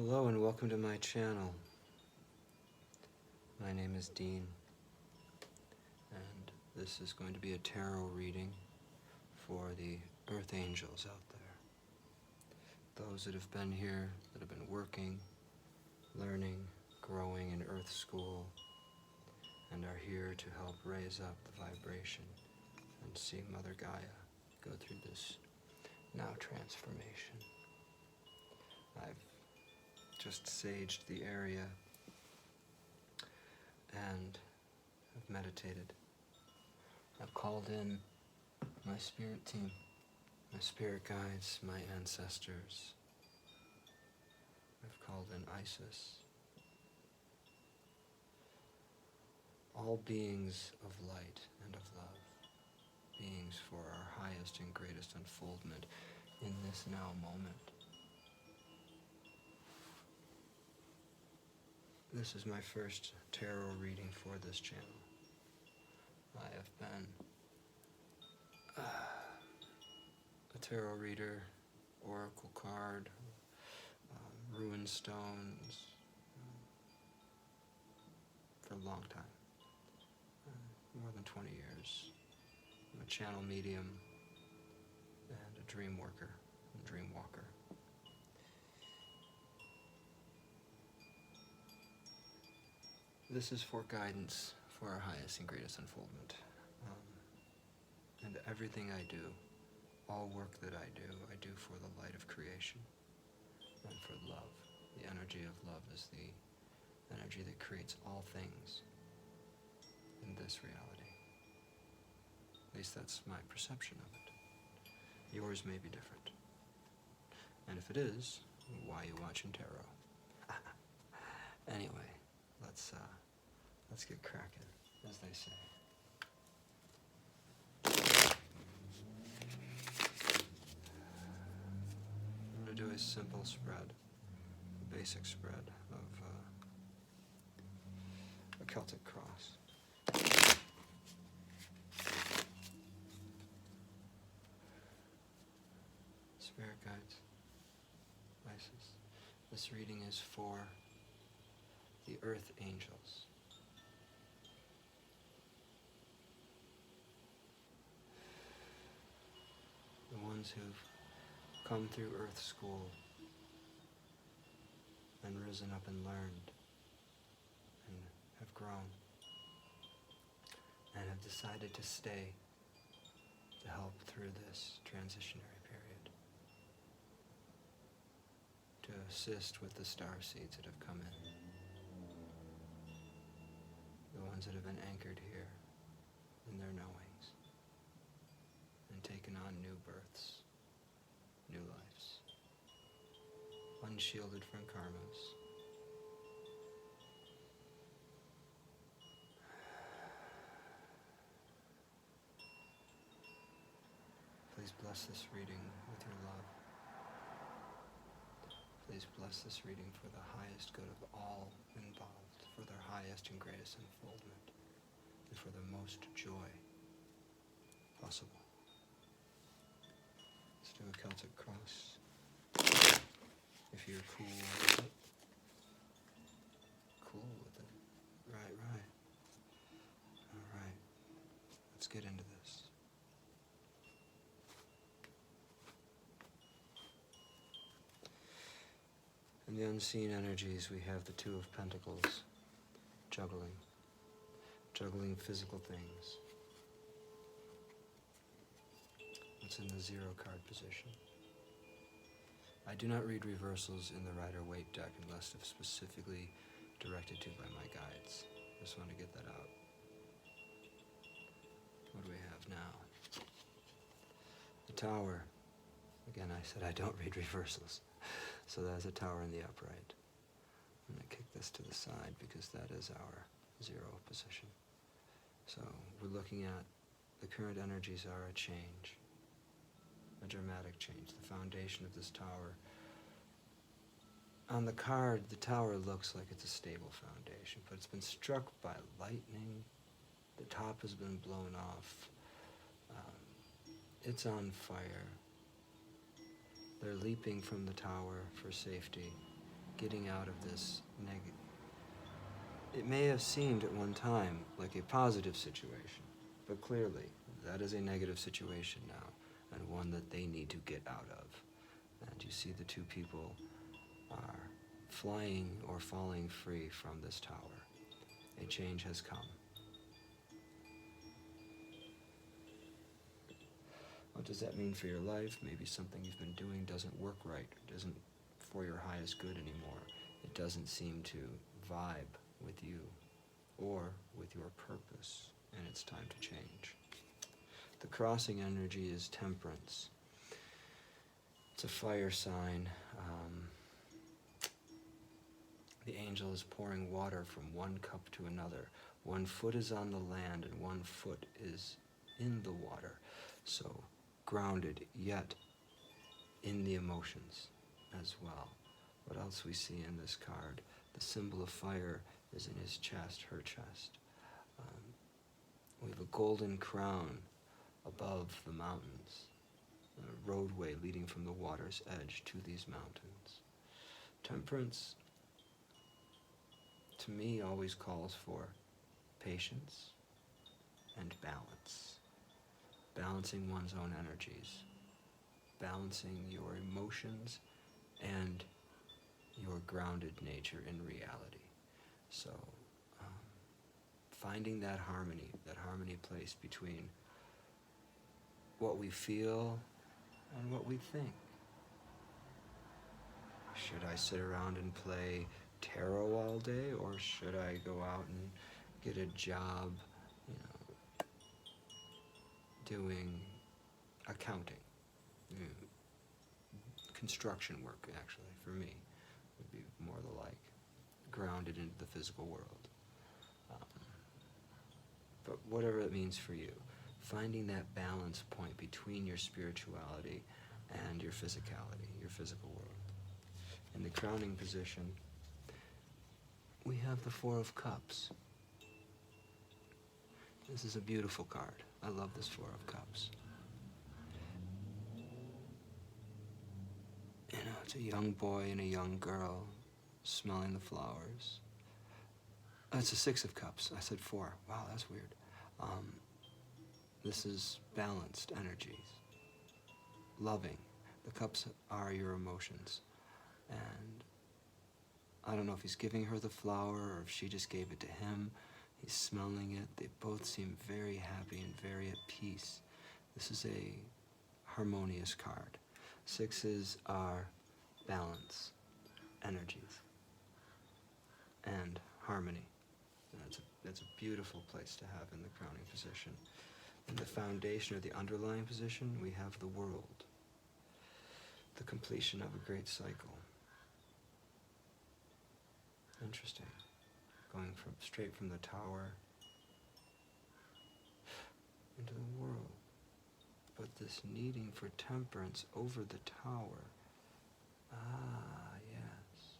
Hello and welcome to my channel. My name is Dean, and this is going to be a tarot reading for the Earth Angels out there. Those that have been here, that have been working, learning, growing in Earth School, and are here to help raise up the vibration and see Mother Gaia go through this now transformation. I've just saged the area and have meditated. I've called in my spirit team, my spirit guides, my ancestors. I've called in Isis. All beings of light and of love, beings for our highest and greatest unfoldment in this now moment. This is my first tarot reading for this channel. I have been a tarot reader, oracle card, rune stones, for a long time, more than 20 years. I'm a channel medium and a dream worker, and dream walker. This is for guidance for our highest and greatest unfoldment. And everything I do, all work that I do for the light of creation and for love. The energy of love is the energy that creates all things in this reality. At least that's my perception of it. Yours may be different. And if it is, why are you watching tarot? Anyway, let's get cracking, as they say. I'm going to do a simple spread, a basic spread of a Celtic cross. Spirit guides, Isis. This reading is for the Earth Angels. The ones who've come through Earth School and risen up and learned and have grown and have decided to stay to help through this transitionary period, to assist with the star seeds that have come in, the ones that have been anchored here in their knowings and taken on new births, new lives, unshielded from karmas. Please bless this reading with your love. Please bless this reading for the highest good of all involved, for their highest and greatest unfoldment, and for the most joy possible. Let's do a Celtic cross. If you're cool with it. Cool with it. Right. Alright. Let's get into this. In the unseen energies, we have the Two of Pentacles, juggling physical things. It's in the 0 card position. I do not read reversals in the Rider-Waite deck unless if specifically directed to by my guides. Just want to get that out. What do we have now? The Tower. Again, I said I don't read reversals. So there's a Tower in the upright. I'm going to kick this to the side because that is our 0 position. So we're looking at the current energies are a change, a dramatic change. The foundation of this tower. On the card, the tower looks like it's a stable foundation, but it's been struck by lightning. The top has been blown off. It's on fire. They're leaping from the tower for safety, getting out of this negative. It may have seemed at one time like a positive situation, but clearly that is a negative situation now, and one that they need to get out of. And you see the two people are flying or falling free from this tower. A change has come. What does that mean for your life? Maybe something you've been doing doesn't work right, isn't for your highest good anymore. It doesn't seem to vibe with you or with your purpose, and it's time to change. The crossing energy is temperance. It's a fire sign. The angel is pouring water from one cup to another. One foot is on the land and one foot is in the water. So grounded, yet in the emotions as well. What else we see in this card? The symbol of fire is in his chest, her chest. We have a golden crown above the mountains, a roadway leading from the water's edge to these mountains. Temperance, to me, always calls for patience and balance. Balancing one's own energies, balancing your emotions and your grounded nature in reality. So, finding that harmony place between what we feel and what we think. Should I sit around and play tarot all day, or should I go out and get a job, doing accounting? Construction work, actually, for me, would be more the like, grounded into the physical world. But whatever it means for you, finding that balance point between your spirituality and your physicality, your physical world. In the crowning position, we have the Four of Cups. This is a beautiful card. I love this Four of Cups. It's a young boy and a young girl smelling the flowers. It's a Six of Cups. I said four. Wow, that's weird. This is balanced energies. Loving. The cups are your emotions. And I don't know if he's giving her the flower or if she just gave it to him. He's smelling it. They both seem very happy and very at peace. This is a harmonious card. Sixes are balance, energies, and harmony. That's a beautiful place to have in the crowning position. In the foundation or the underlying position, we have the world, the completion of a great cycle. Interesting. Going straight from the tower into the world. But this needing for temperance over the tower. Ah, yes.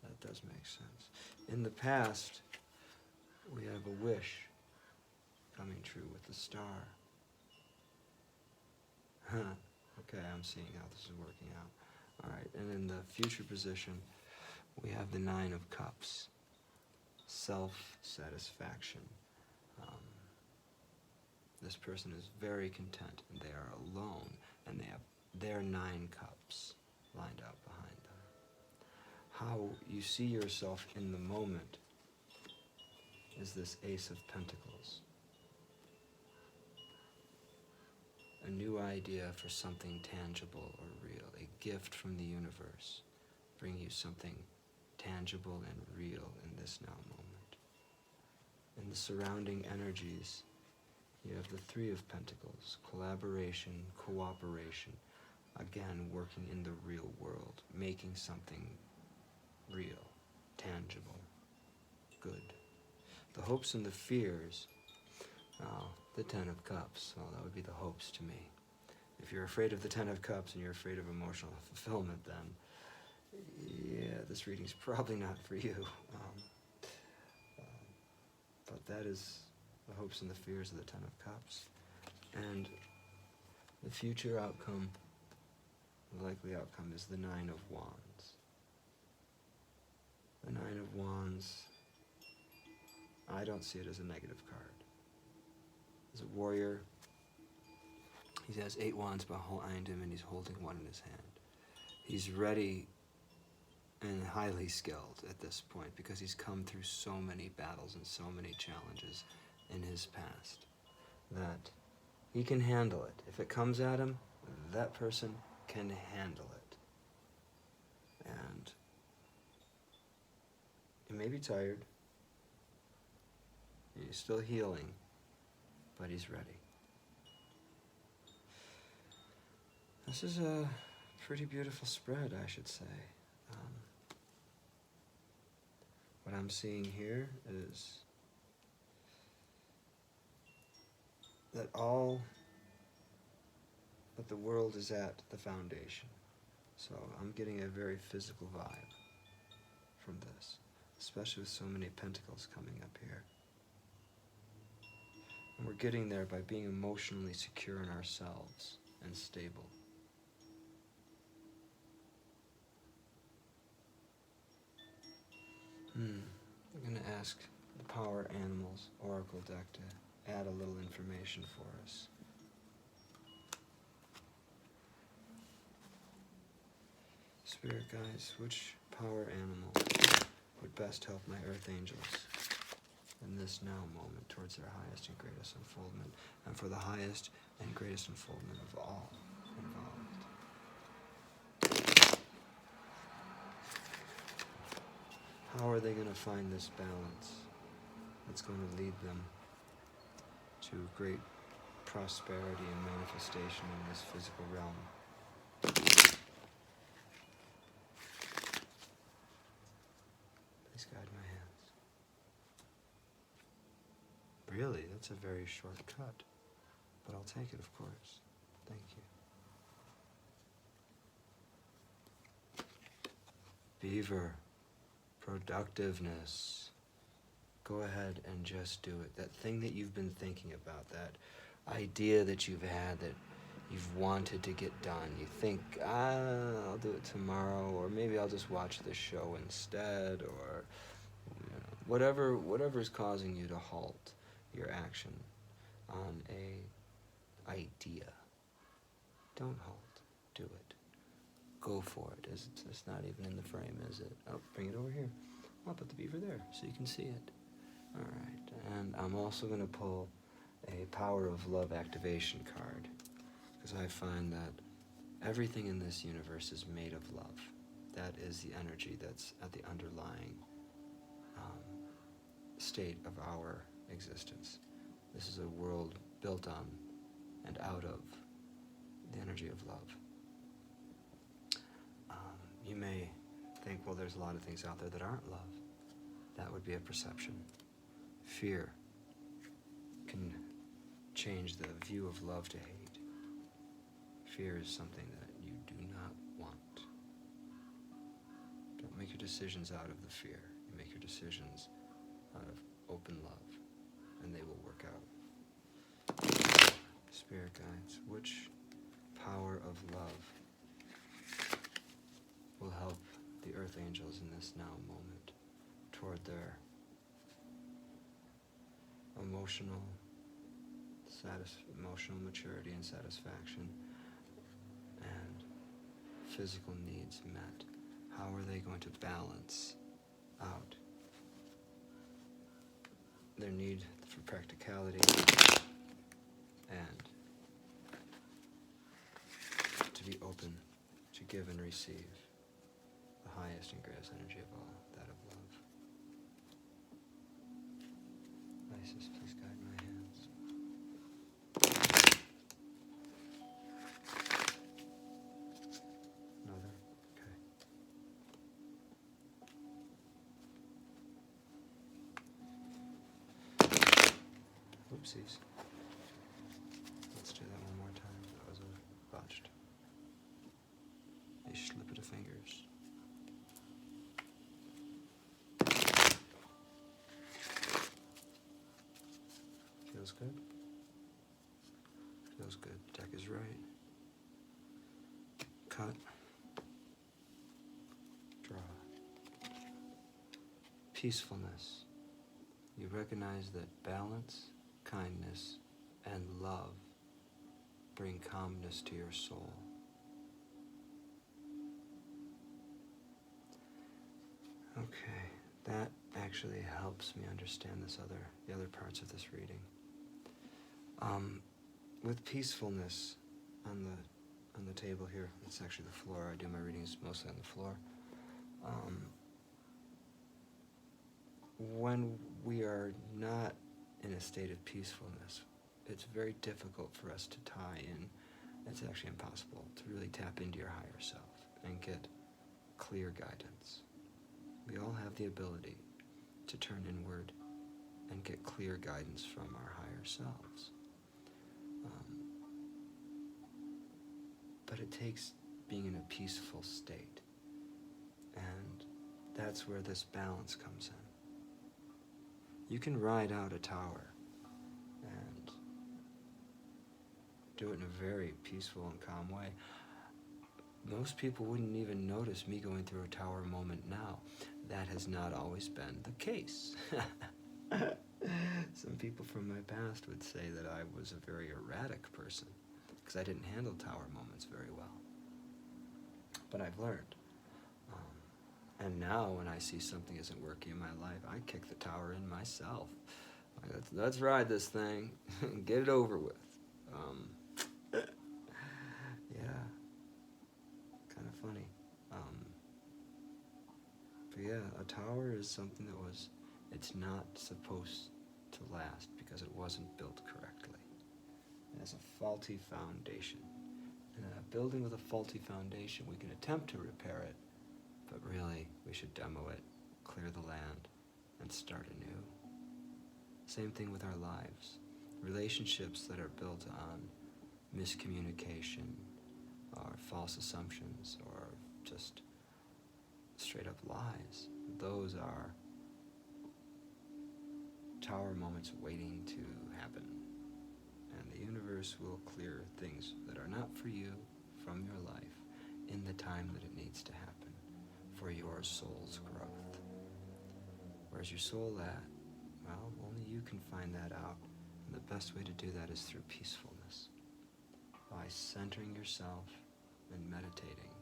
That does make sense. In the past, we have a wish coming true with the star. Okay, I'm seeing how this is working out. All right, and in the future position, we have the Nine of Cups. Self-satisfaction. This person is very content, and they are alone, and they have their 9 cups lined up behind them. How you see yourself in the moment is this Ace of Pentacles. A new idea for something tangible or real, a gift from the universe, bring you something tangible and real in this now moment. In the surrounding energies, you have the Three of Pentacles, collaboration, cooperation, again, working in the real world, making something real, tangible, good. The hopes and the fears, the Ten of Cups, well, that would be the hopes to me. If you're afraid of the Ten of Cups and you're afraid of emotional fulfillment, then, yeah, this reading's probably not for you. But that is the hopes and the fears of the Ten of Cups. And the future outcome, the likely outcome, is the Nine of Wands. The Nine of Wands, I don't see it as a negative card. As a warrior, he has 8 wands behind him and he's holding one in his hand. He's ready and highly skilled at this point because he's come through so many battles and so many challenges in his past that he can handle it. If it comes at him, that person can handle it. And he may be tired. He's still healing, but he's ready. This is a pretty beautiful spread, I should say. What I'm seeing here is that the world is at the foundation. So I'm getting a very physical vibe from this, especially with so many pentacles coming up here. And we're getting there by being emotionally secure in ourselves and stable. I'm going to ask the Power Animals Oracle deck to add a little information for us. Spirit guides, which power animal would best help my earth angels in this now moment towards their highest and greatest unfoldment, and for the highest and greatest unfoldment of all involved? How are they going to find this balance that's going to lead them to great prosperity and manifestation in this physical realm? Please guide my hands. Really, that's a very short cut, but I'll take it, of course. Thank you. Beaver. Productiveness. Go ahead and just do it. That thing that you've been thinking about, that idea that you've had that you've wanted to get done. You think, I'll do it tomorrow, or maybe I'll just watch the show instead, or whatever is causing you to halt your action on a idea. Don't halt. Do it. Go for it. It's not even in the frame, is it? Oh, bring it over here. I'll put the beaver there so you can see it. All right. And I'm also going to pull a Power of Love activation card, because I find that everything in this universe is made of love. That is the energy that's at the underlying state of our existence. This is a world built on and out of the energy of love. You may think, well, there's a lot of things out there that aren't love. That would be a perception. Fear can change the view of love to hate. Fear is something that you do not want. Don't make your decisions out of the fear. You make your decisions out of open love, and they will work out. Spirit guides, which power of love will help the earth angels in this now moment toward their emotional maturity and satisfaction and physical needs met? How are they going to balance out their need for practicality and to be open to give and receive the highest and greatest energy of all, that of love? Isis, please guide my hands. Another? Okay. Oopsies. Let's do that one more time. That was a botched. A slip of the fingers. Feels good? Feels good. Deck is right. Cut. Draw. peacefulness, you recognize that balance, kindness, and love bring calmness to your soul. Okay, that actually helps me understand the other parts of this reading. With peacefulness on the table here, it's actually the floor. I do my readings mostly on the floor. When we are not in a state of peacefulness, it's very difficult for us to tie in. It's actually impossible to really tap into your higher self and get clear guidance. We all have the ability to turn inward and get clear guidance from our higher selves. But it takes being in a peaceful state. And that's where this balance comes in. You can ride out a tower and do it in a very peaceful and calm way. Most people wouldn't even notice me going through a tower moment now. That has not always been the case. Some people from my past would say that I was a very erratic person because I didn't handle tower moments very well. But I've learned. And now when I see something isn't working in my life, I kick the tower in myself. Let's ride this thing and get it over with. Yeah, kind of funny. But yeah, a tower is something it's not supposed to last because it wasn't built correctly. It has a faulty foundation. And a building with a faulty foundation, we can attempt to repair it, but really we should demo it, clear the land, and start anew. Same thing with our lives. Relationships that are built on miscommunication or false assumptions or just straight up lies. Those are tower moments waiting to happen. And the universe will clear things that are not for you from your life in the time that it needs to happen for your soul's growth. Where's your soul at? Well, only you can find that out. And the best way to do that is through peacefulness. By centering yourself and meditating,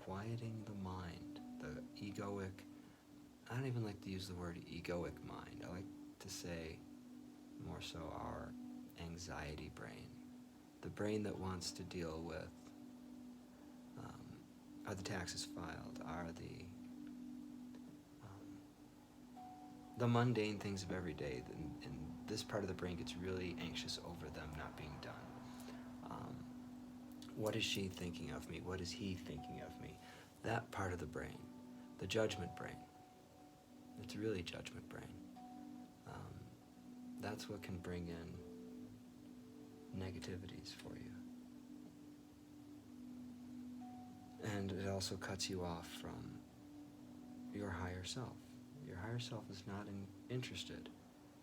quieting the mind, the egoic, I don't even like to use the word egoic mind. I like to say more so our anxiety brain. The brain that wants to deal with are the taxes filed, are the mundane things of every day, and this part of the brain gets really anxious over them not being done. What is she thinking of me? What is he thinking of me? That part of the brain, the judgment brain. It's really judgment brain. That's what can bring in negativities for you. And it also cuts you off from your higher self. Your higher self is not interested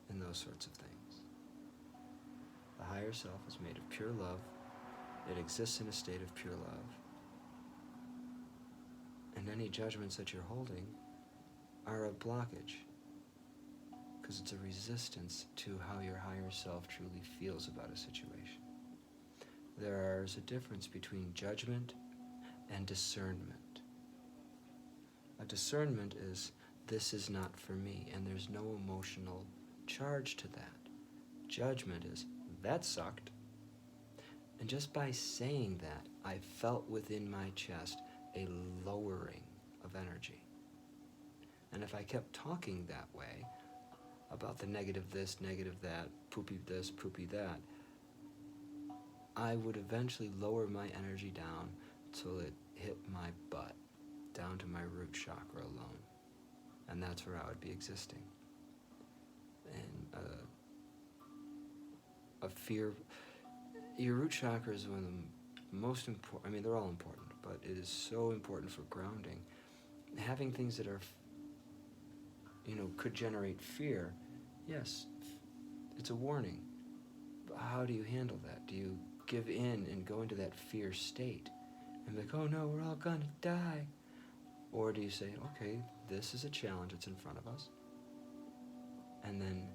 in those sorts of things. The higher self is made of pure love. It exists in a state of pure love. And any judgments that you're holding are a blockage, because it's a resistance to how your higher self truly feels about a situation. There's a difference between judgment and discernment. A discernment is, this is not for me, and there's no emotional charge to that. Judgment is, that sucked. And just by saying that, I felt within my chest a lowering of energy. And if I kept talking that way, about the negative this, negative that, poopy this, poopy that, I would eventually lower my energy down till it hit my butt, down to my root chakra alone. And that's where I would be existing. And a fear, your root chakra is one of the most important, I mean, they're all important, but it is so important for grounding. Having things that are, could generate fear, yes, it's a warning. But how do you handle that? Do you give in and go into that fear state and be like, oh no, we're all gonna die? Or do you say, okay, this is a challenge that's in front of us, and then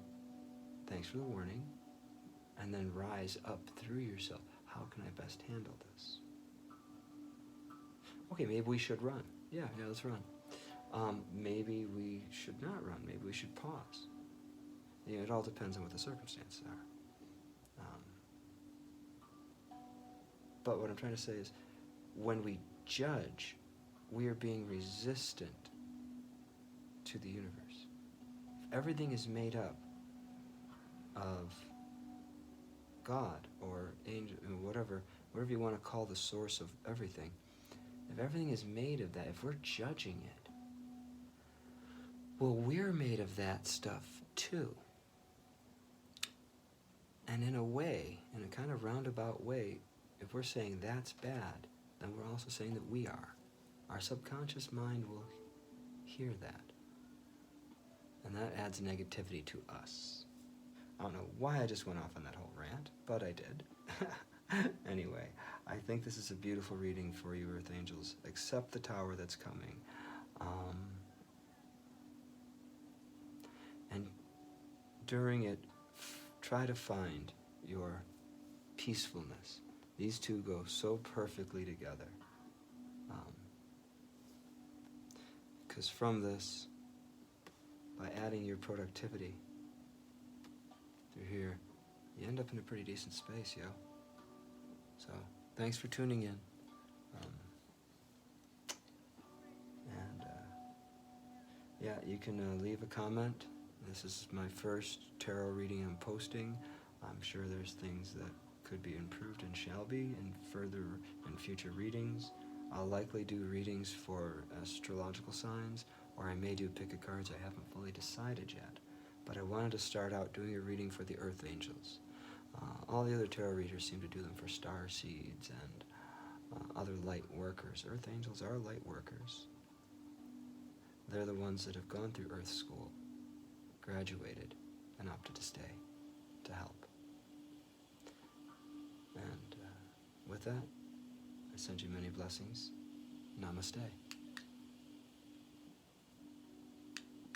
thanks for the warning, and then rise up through yourself. How can I best handle this? Okay, maybe we should run. Yeah, let's run. Maybe we should not run. Maybe we should pause. It all depends on what the circumstances are. But what I'm trying to say is, when we judge, we are being resistant to the universe. If everything is made up of God or angel, whatever you want to call the source of everything, if everything is made of that, if we're judging it, well, we're made of that stuff too. And in a way, in a kind of roundabout way, if we're saying that's bad, then we're also saying that we are. Our subconscious mind will hear that. And that adds negativity to us. I don't know why I just went off on that whole rant, but I did. Anyway, I think this is a beautiful reading for you, Earth Angels. Accept the tower that's coming. And during it, try to find your peacefulness. These two go so perfectly together. Because from this, by adding your productivity through here, you end up in a pretty decent space, yo. So, thanks for tuning in. Yeah, you can leave a comment. This is my first tarot reading I'm posting. I'm sure there's things that could be improved and shall be in future readings. I'll likely do readings for astrological signs, or I may do pick a cards. I haven't fully decided yet. But I wanted to start out doing a reading for the Earth Angels. All the other tarot readers seem to do them for star seeds and other light workers. Earth Angels are light workers. They're the ones that have gone through Earth School, graduated, and opted to stay to help. And with that, I send you many blessings. Namaste.